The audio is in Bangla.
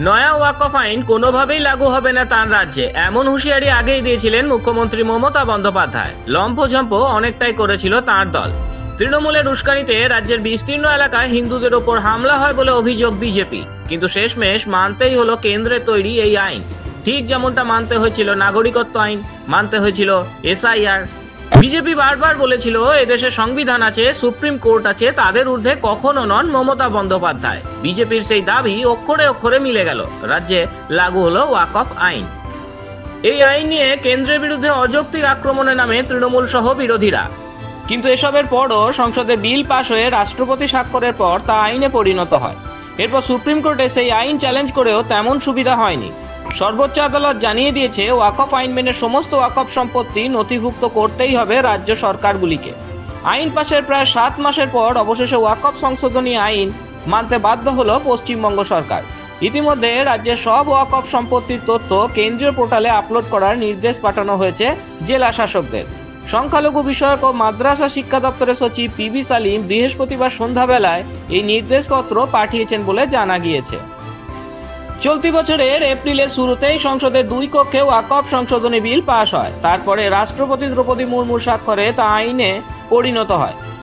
নয়া ওয়াকফ আইন কোনোভাবেই লাগু হবে না তার রাজ্যে, এমন হুঁশিয়ারি আগেই দিয়েছিলেন মুখ্যমন্ত্রী মমতা বন্দ্যোপাধ্যায়। লম্ফঝম্প অনেকটাই করেছিল তার দল। তৃণমূলের উস্কানিতে রাজ্যের বিস্তীর্ণ এলাকায় হিন্দুদের ওপর হামলা হয় বলে অভিযোগ বিজেপি, কিন্তু শেষমেশ মানতেই হলো কেন্দ্রের তৈরি এই আইন। ঠিক যেমনটা মানতে হয়েছিল নাগরিকত্ব আইন, মানতে হয়েছিল এসআইআর। বিজেপি বারবার বলেছিল এদেশে সংবিধান আছে, সুপ্রিম কোর্ট আছে, তাদের ঊর্ধ্বে কখনো নন মমতা বন্দ্যোপাধ্যায়। বিজেপির সেই দাবি অক্ষরে অক্ষরে মিলে গেল, রাজ্যে লাগু হলো ওয়াকফ আইন। এই আইন নিয়ে কেন্দ্রের বিরুদ্ধে অযৌক্তিক আক্রমণে নামে তৃণমূল সহ বিরোধীরা। কিন্তু এসবের পরও সংসদে বিল পাশ হয়ে রাষ্ট্রপতি স্বাক্ষরের পর তা আইনে পরিণত হয়। এরপর সুপ্রিম কোর্টে সেই আইন চ্যালেঞ্জ করেও তেমন সুবিধা হয়নি। সর্বোচ্চ আদালত জানিয়ে দিয়েছে ওয়াকফ আইন মেনে সমস্ত ওয়াকফ সম্পত্তি নথিভুক্ত করতেই হবে রাজ্য সরকারগুলিকে। আইন পাশের প্রায় 7 মাসের পর অবশেষে ওয়াকফ সংশোধনী আইন মানতে বাধ্য হলো পশ্চিমবঙ্গ সরকার। ইতিমধ্যে রাজ্যের সব ওয়াকফ সম্পত্তির তথ্য কেন্দ্রীয় পোর্টালে আপলোড করার নির্দেশ পাঠানো হয়েছে জেলা শাসকদের। সংখ্যালঘু বিষয়ক ও মাদ্রাসা শিক্ষা দপ্তরের সচিব পিবি সালিম বৃহস্পতিবার সন্ধ্যাবেলায় এই নির্দেশপত্র পাঠিয়েছেন বলে জানা গিয়েছে। চলতি বছরের এপ্রিলের শুরুতেই সংসদে 2 কক্ষে ওয়াকফ সংশোধনী বিল পাশ হয়। তারপরে রাষ্ট্রপতি দ্রৌপদী মুর্মুর স্বাক্ষরে তা আইনে পরিণত হয়।